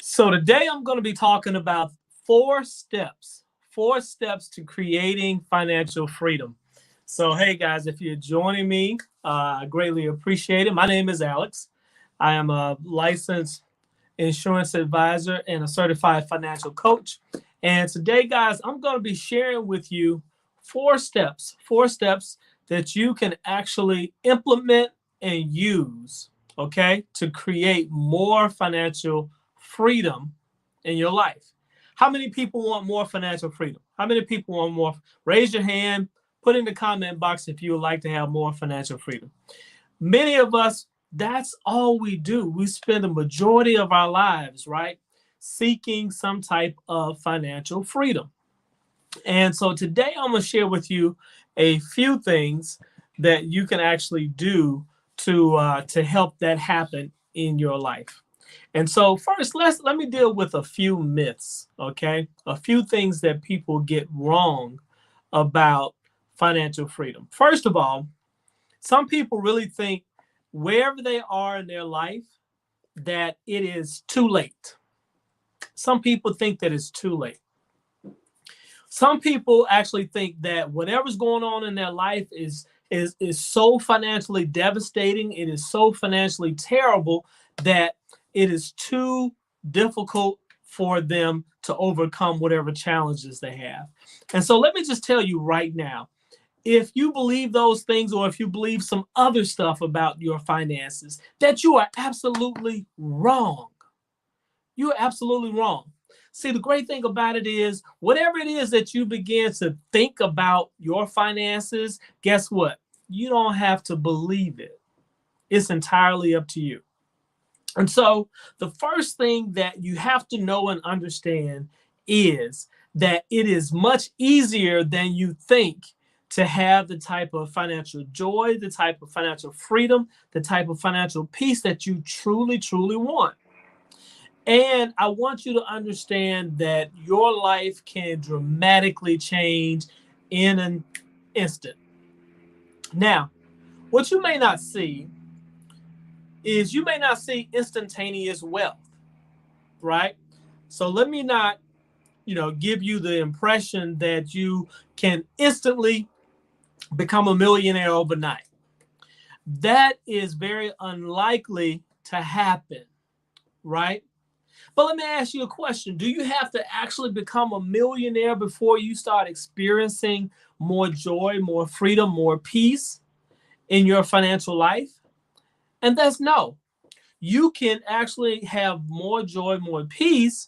So today I'm going to be talking about four steps to creating financial freedom. So, hey guys, if you're joining me, I greatly appreciate it. My name is Alex. I am a licensed insurance advisor and a certified financial coach. And today, guys, I'm going to be sharing with you four steps that you can actually implement and use, okay, to create more financial freedom in your life. How many people want more financial freedom? How many people want more? Raise your hand, put in the comment box if you would like to have more financial freedom. Many of us, that's all we do. We spend the majority of our lives, right, seeking some type of financial freedom. And so today I'm going to share with you a few things that you can actually do to help that happen in your life. And so first, let me deal with a few myths, okay? A few things that people get wrong about financial freedom. First of all, some people really think wherever they are in their life that it is too late. Some people think that it's too late. Some people actually think that whatever's going on in their life is so financially devastating, it is so financially terrible that it is too difficult for them to overcome whatever challenges they have. And so let me just tell you right now, if you believe those things or if you believe some other stuff about your finances, that you are absolutely wrong. You're absolutely wrong. See, the great thing about it is, whatever it is that you begin to think about your finances, guess what? You don't have to believe it. It's entirely up to you. And so, the first thing that you have to know and understand is that it is much easier than you think to have the type of financial joy, the type of financial freedom, the type of financial peace that you truly, truly want. And I want you to understand that your life can dramatically change in an instant. Now, what you may not see is you may not see instantaneous wealth, right? So let me not, give you the impression that you can instantly become a millionaire overnight. That is very unlikely to happen, right? But let me ask you a question. Do you have to actually become a millionaire before you start experiencing more joy, more freedom, more peace in your financial life? And that's no. You can actually have more joy, more peace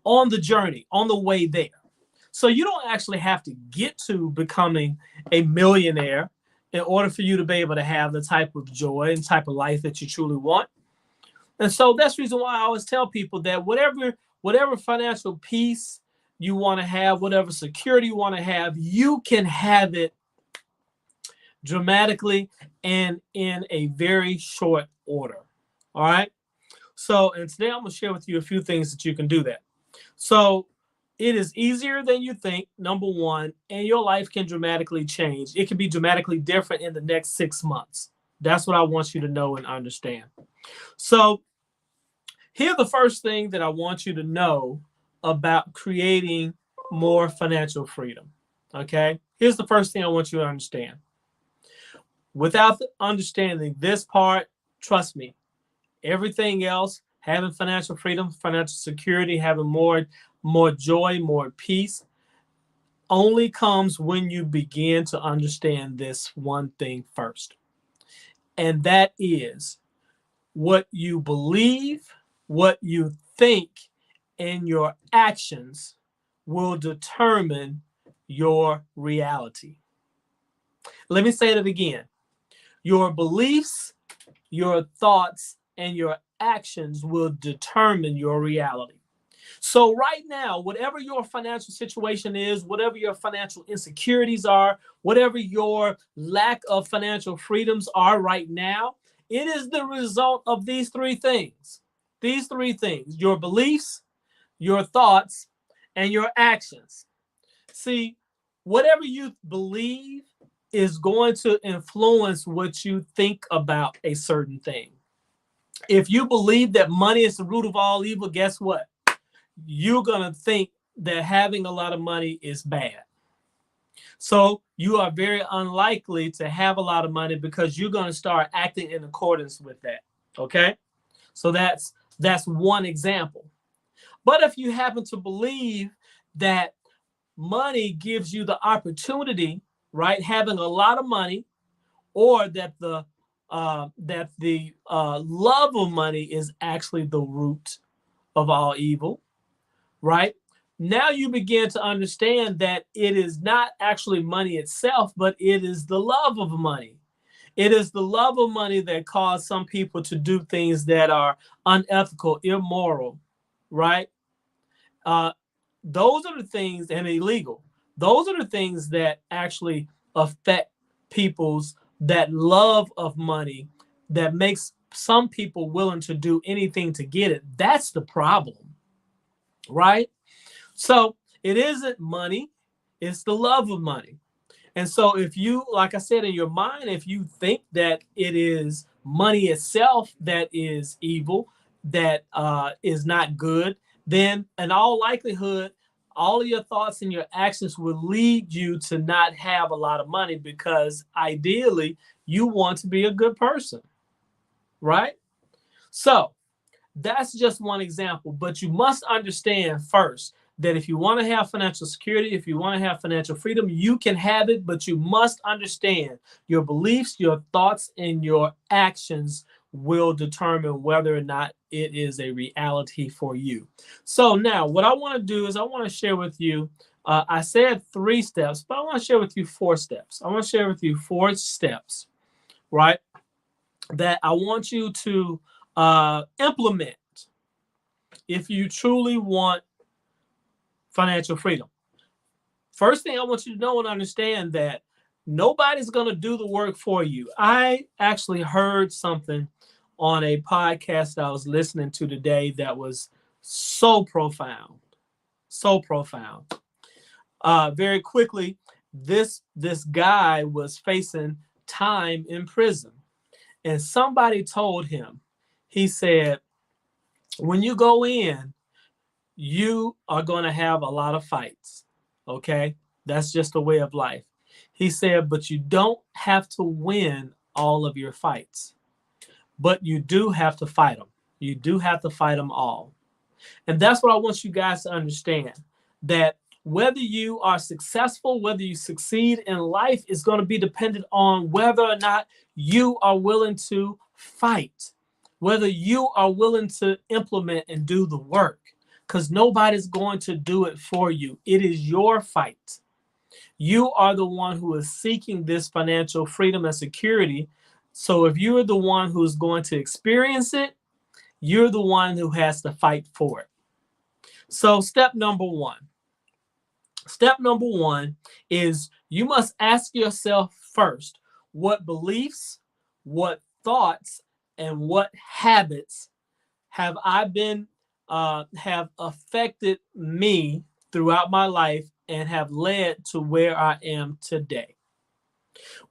on the journey, on the way there. So you don't actually have to get to becoming a millionaire in order for you to be able to have the type of joy and type of life that you truly want. And so that's the reason why I always tell people that whatever financial peace you want to have, whatever security you want to have, you can have it dramatically and in a very short order. All right. So, and today I'm going to share with you a few things that you can do that. So, it is easier than you think, number one, and your life can dramatically change. It can be dramatically different in the next 6 months. That's what I want you to know and understand. So, here's the first thing that I want you to know about creating more financial freedom. Okay? Here's the first thing I want you to understand. Without understanding this part, trust me, everything else, having financial freedom, financial security, having more joy, more peace, only comes when you begin to understand this one thing first. And that is what you believe, what you think, and your actions will determine your reality. Let me say that again. Your beliefs, your thoughts, and your actions will determine your reality. So, right now, whatever your financial situation is, whatever your financial insecurities are, whatever your lack of financial freedoms are right now, it is the result of these three things. These three things: your beliefs, your thoughts, and your actions. See, whatever you believe is going to influence what you think about a certain thing. If you believe that money is the root of all evil, guess what? You're going to think that having a lot of money is bad. So you are very unlikely to have a lot of money because you're going to start acting in accordance with that. Okay? So that's one example. But if you happen to believe that money gives you the opportunity, right, having a lot of money, or that the love of money is actually the root of all evil, right? Now you begin to understand that it is not actually money itself, but it is the love of money. It is the love of money that caused some people to do things that are unethical, immoral, right? Uh, those are the things, and illegal. Those are the things that actually affect people's that love of money that makes some people willing to do anything to get it. That's the problem, right? So it isn't money, it's the love of money. And so if you, like I said, in your mind, if you think that it is money itself that is evil, that is not good, then in all likelihood, all of your thoughts and your actions will lead you to not have a lot of money because ideally you want to be a good person, right? So that's just one example, but you must understand first that if you want to have financial security, if you want to have financial freedom, you can have it, but you must understand your beliefs, your thoughts, and your actions will determine whether or not it is a reality for you. So now what I want to do is I want to share with you, I said 3 steps, but I want to share with you 4 steps. I want to share with you 4 steps, right, that I want you to implement if you truly want financial freedom. First thing I want you to know and understand that nobody's going to do the work for you. I actually heard something on a podcast that I was listening to today that was so profound, so profound. Very quickly, this guy was facing time in prison, and somebody told him, he said, when you go in, you are going to have a lot of fights. Okay? That's just a way of life. He said, but you don't have to win all of your fights, but you do have to fight them. You do have to fight them all. And that's what I want you guys to understand, that whether you are successful, whether you succeed in life is going to be dependent on whether or not you are willing to fight, whether you are willing to implement and do the work, because nobody's going to do it for you. It is your fight. You are the one who is seeking this financial freedom and security. So if you're the one who's going to experience it, you're the one who has to fight for it. So step number one. Step number one is you must ask yourself first, what beliefs, what thoughts, and what habits have I been have affected me throughout my life and have led to where I am today?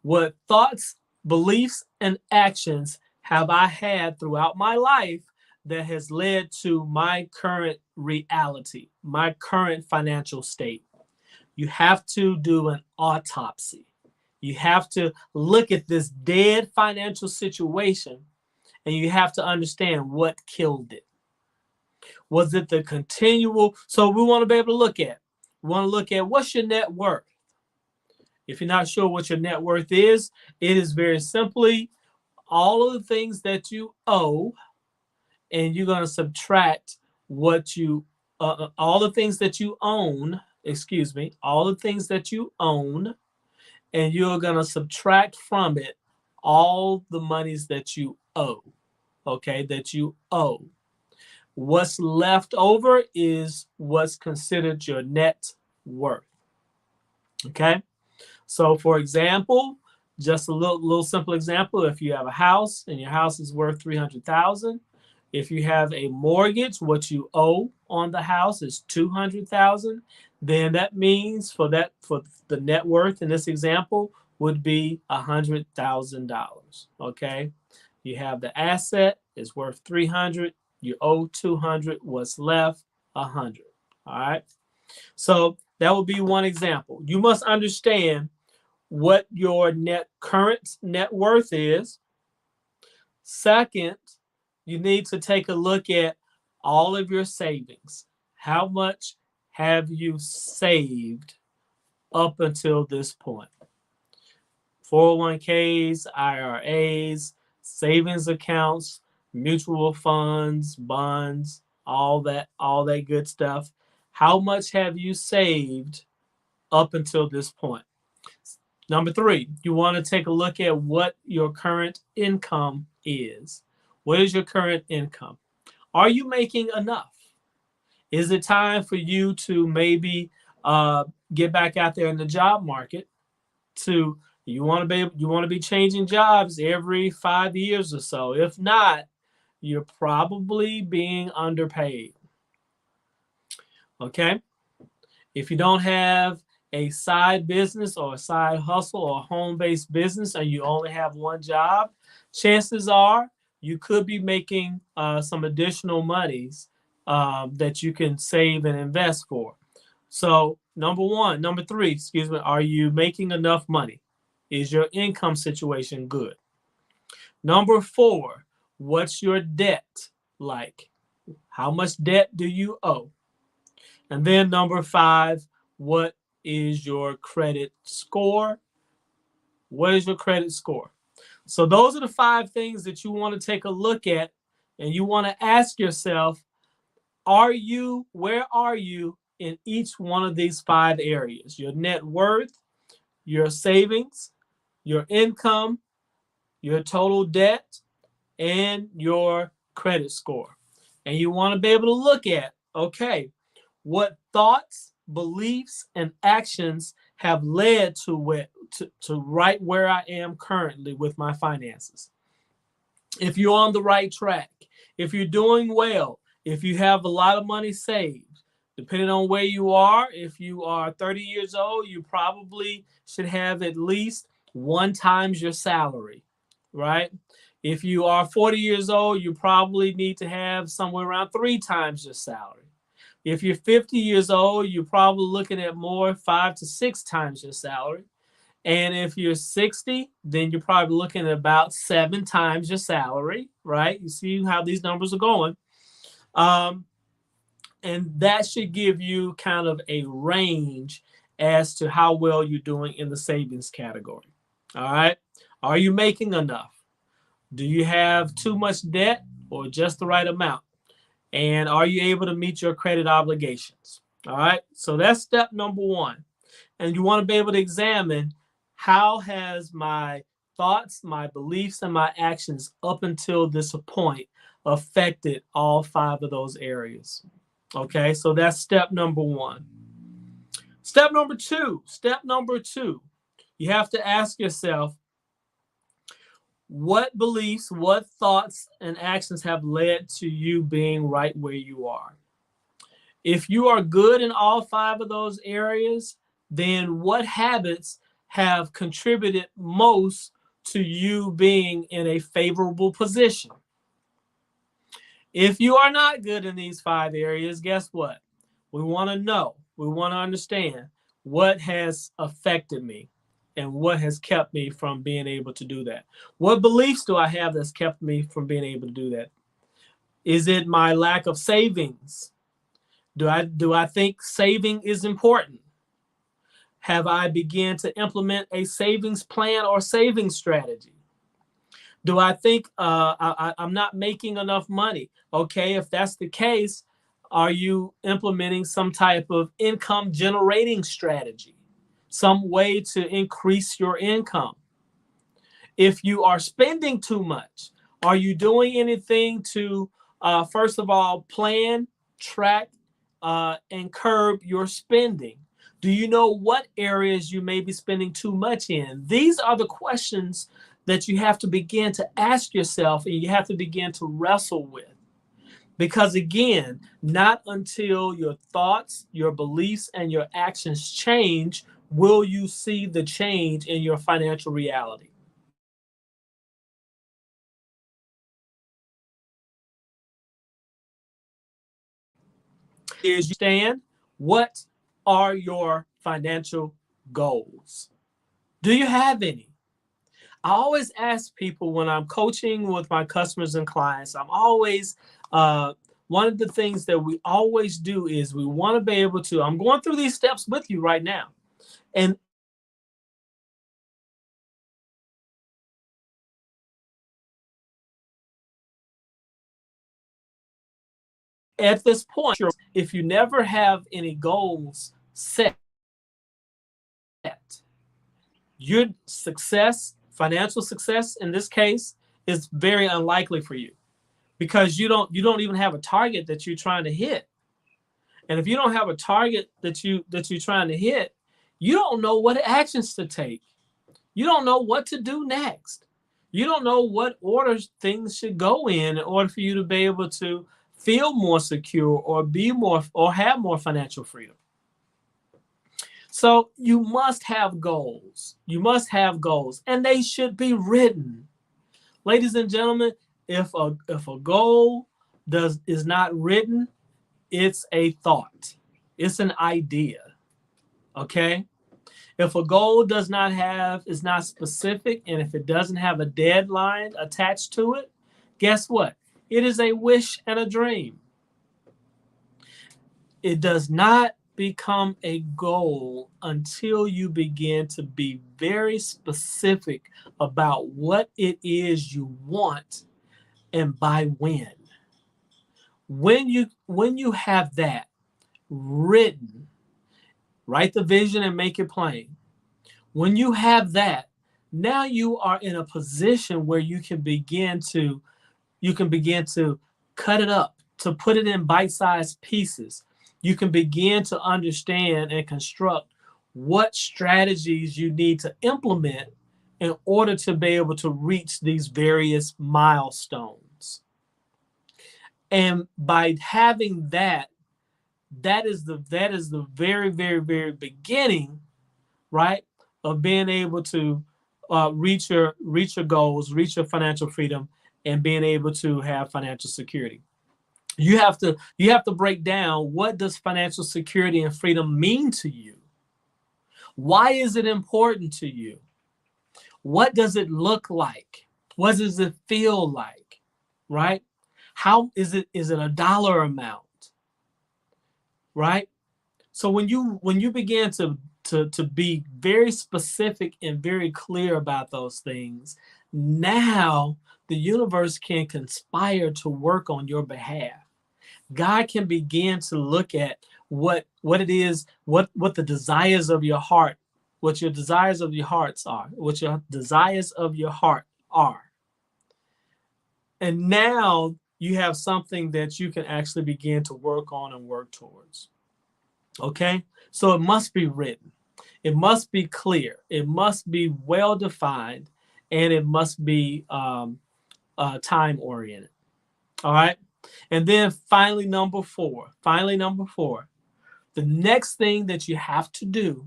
What thoughts, beliefs, and actions have I had throughout my life that has led to my current reality, my current financial state? You have to do an autopsy. You have to look at this dead financial situation and you have to understand what killed it. Was it the continual? So we want to be able to look at. We want to look at what's your net worth. If you're not sure what your net worth is, it is very simply all of the things that you owe, and you're going to subtract what you, all the things that you own, all the things that you own, and you're going to subtract from it all the monies that you owe, okay, that you owe. What's left over is what's considered your net worth, okay? So for example, just a little simple example, if you have a house and your house is worth $300,000, if you have a mortgage, what you owe on the house is $200,000, then that means for the net worth in this example would be $100,000. Okay, you have the asset is worth 300. You owe 200. What's left? 100. All right. So that would be one example. You must understand what your current net worth is. Second, you need to take a look at all of your savings. How much have you saved up until this point? 401ks, IRAs, savings accounts, mutual funds, bonds, all that good stuff. How much have you saved up until this point? Number 3, you want to take a look at what your current income is. What is your current income? Are you making enough? Is it time for you to maybe get back out there in the job market? You want to be changing jobs every 5 years or so. If not, you're probably being underpaid. Okay? If you don't have a side business or a side hustle or a home-based business and you only have one job, chances are you could be making some additional monies that you can save and invest for. So number 3, excuse me, are you making enough money? Is your income situation good? Number 4, what's your debt like? How much debt do you owe? And then number 5, what is your credit score? What is your credit score? So those are the 5 things that you want to take a look at, and you want to ask yourself, where are you in each one of these 5 areas? Your net worth, your savings, your income, your total debt, and your credit score. And you want to be able to look at, okay, what thoughts, beliefs, and actions have led to right where I am currently with my finances. If you're on the right track, if you're doing well, if you have a lot of money saved, depending on where you are, if you are 30 years old, you probably should have at least 1 times your salary, right? If you are 40 years old, you probably need to have somewhere around 3 times your salary. If you're 50 years old, you're probably looking at more, 5 to 6 times your salary. And if you're 60, then you're probably looking at about 7 times your salary, right? You see how these numbers are going. And that should give you kind of a range as to how well you're doing in the savings category. All right. Are you making enough? Do you have too much debt or just the right amount? And are you able to meet your credit obligations? All right. So that's step number 1. And you want to be able to examine, how has my thoughts, my beliefs, and my actions up until this point affected all 5 of those areas? Okay, so that's step number 1. Step number two, you have to ask yourself, what beliefs, what thoughts, and actions have led to you being right where you are? If you are good in all 5 of those areas, then what habits have contributed most to you being in a favorable position? If you are not good in these 5 areas, guess what? We want to know, we want to understand what has affected me and what has kept me from being able to do that. What beliefs do I have that's kept me from being able to do that? Is it my lack of savings? Do I think saving is important? Have I begun to implement a savings plan or savings strategy? Do I think I'm not making enough money? Okay, if that's the case, are you implementing some type of income generating strategy, some way to increase your income? If you are spending too much, are you doing anything to, first of all, plan, track, and curb your spending? Do you know what areas you may be spending too much in? These are the questions that you have to begin to ask yourself and you have to begin to wrestle with. Because again, not until your thoughts, your beliefs, and your actions change will you see the change in your financial reality. is you stand, what are your financial goals? Do you have any? I always ask people when I'm coaching with my customers and clients, I'm always, one of the things that we always do is we want to be able to, I'm going through these steps with you right now. And at this point, if you never have any goals set, your success, financial success in this case, is very unlikely for you because you don't even have a target that you're trying to hit. And if you don't have a target that you're trying to hit, you don't know what actions to take. You don't know what to do next. You don't know what orders things should go in order for you to be able to feel more secure or be more or have more financial freedom. So you must have goals. You must have goals, and they should be written. Ladies and gentlemen, if a goal is not written, it's a thought. It's an idea. Okay? If a goal is not specific, and if it doesn't have a deadline attached to it, guess what? It is a wish and a dream. It does not become a goal until you begin to be very specific about what it is you want and by when. When you have that written, write the vision and make it plain. When you have that, now you are in a position where you can begin to cut it up, to put it in bite-sized pieces. You can begin to understand and construct what strategies you need to implement in order to be able to reach these various milestones. And by having that, that is the very, very, very beginning, right, of being able to reach your goals, reach your financial freedom, and being able to have financial security. You have to break down, what does financial security and freedom mean to you? Why is it important to you? What does it look like? What does it feel like? Right? How is it a dollar amount? Right? So when you begin to be very specific and very clear about those things, now the universe can conspire to work on your behalf. God can begin to look at what it is, what the desires of your heart, what your desires of your hearts are, what your desires of your heart are. And now you have something that you can actually begin to work on and work towards. Okay? So it must be written. It must be clear. It must be well defined, and it must be time oriented. All right. And then finally, number four, the next thing that you have to do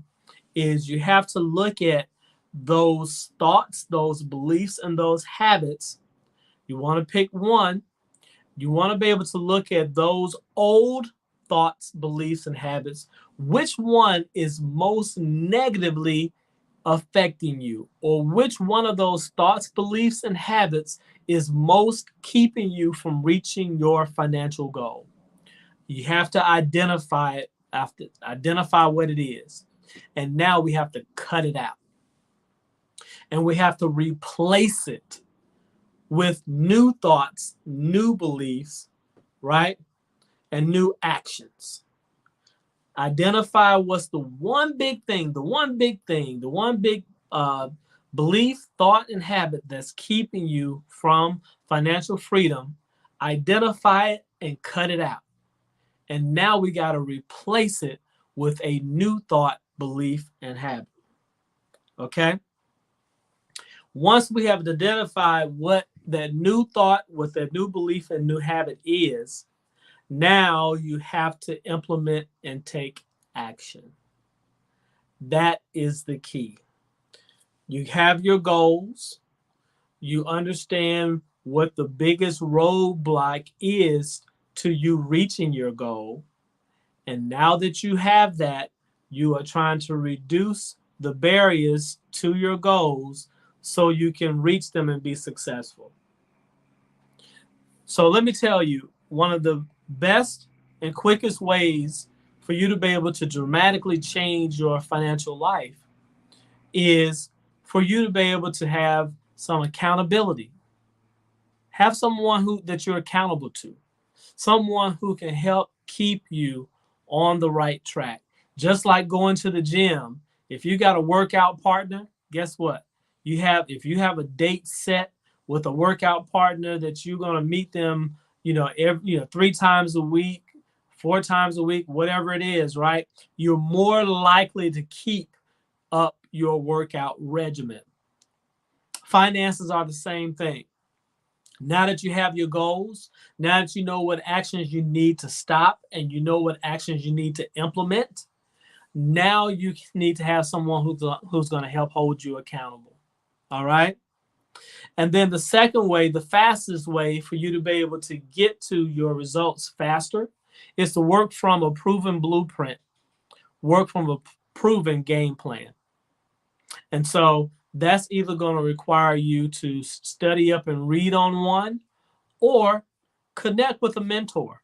is you have to look at those thoughts, those beliefs, and those habits. You want to pick one. You want to be able to look at those old thoughts, beliefs, and habits. Which one is most negatively affecting you, or which one of those thoughts, beliefs, and habits is most keeping you from reaching your financial goal? You have to identify it, after identify what it is, and now we have to cut it out, and we have to replace it with new thoughts, new beliefs, right, and new actions. Identify what's the one big thing, the one big belief, thought, and habit that's keeping you from financial freedom. Identify it and cut it out. And now we got to replace it with a new thought, belief, and habit. Okay? Once we have identified what that new thought, what that new belief and new habit is, now you have to implement and take action. That is the key. You have your goals. You understand what the biggest roadblock is to you reaching your goal. And now that you have that, you are trying to reduce the barriers to your goals so you can reach them and be successful. So let me tell you, one of the best and quickest ways for you to be able to dramatically change your financial life is for you to be able to have some accountability. Have someone who that you're accountable to, someone who can help keep you on the right track. Just like going to the gym, if you got a workout partner, guess what? If you have a date set with a workout partner that you're going to meet them, every 3 times a week, 4 times a week, whatever it is, right? You're more likely to keep up your workout regimen. Finances are the same thing. Now that you have your goals, now that you know what actions you need to stop and you know what actions you need to implement, now you need to have someone who's going to help hold you accountable. All right. And then the second way, the fastest way for you to be able to get to your results faster is to work from a proven blueprint, work from a proven game plan. And so that's either going to require you to study up and read on one, or connect with a mentor.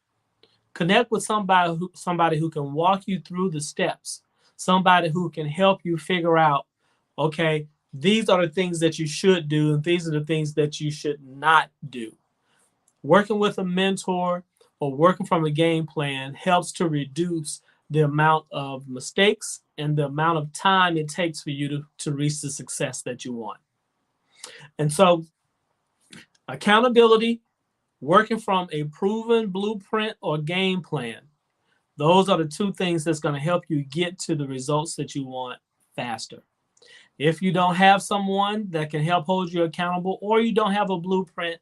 Connect with somebody who can walk you through the steps, somebody who can help you figure out, okay, these are the things that you should do, and these are the things that you should not do. Working with a mentor or working from a game plan helps to reduce the amount of mistakes and the amount of time it takes for you to reach the success that you want. And so accountability, working from a proven blueprint or game plan, those are the two things that's going to help you get to the results that you want faster. If you don't have someone that can help hold you accountable, or you don't have a blueprint,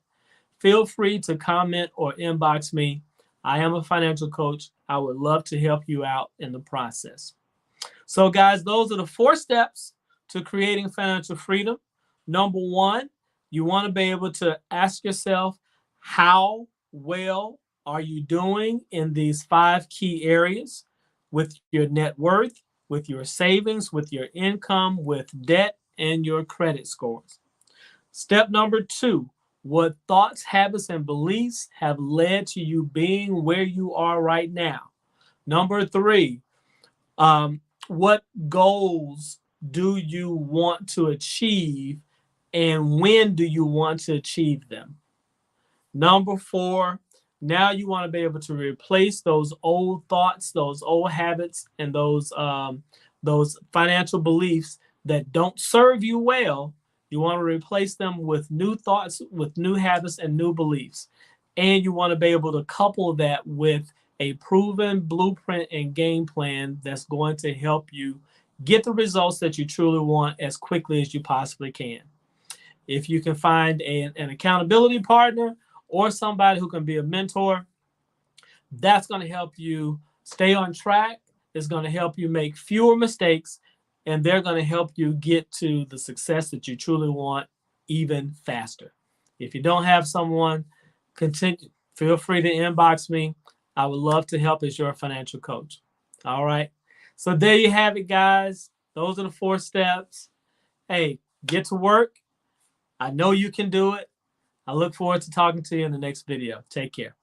feel free to comment or inbox me. I am a financial coach. I would love to help you out in the process. So guys, those are the 4 steps to creating financial freedom. Number 1, you want to be able to ask yourself, how well are you doing in these 5 key areas with your net worth, with your savings, with your income, with debt, and your credit scores? Step number 2, what thoughts, habits, and beliefs have led to you being where you are right now? Number 3, what goals do you want to achieve, and when do you want to achieve them? Number 4, now you want to be able to replace those old thoughts, those old habits, and those financial beliefs that don't serve you well. You want to replace them with new thoughts, with new habits, and new beliefs. And you want to be able to couple that with a proven blueprint and game plan that's going to help you get the results that you truly want as quickly as you possibly can. If you can find an accountability partner or somebody who can be a mentor, that's going to help you stay on track. It's going to help you make fewer mistakes, and they're going to help you get to the success that you truly want even faster. If you don't have someone, feel free to inbox me. I would love to help as your financial coach. All right. So there you have it, guys. Those are the 4 steps. Hey, get to work. I know you can do it. I look forward to talking to you in the next video. Take care.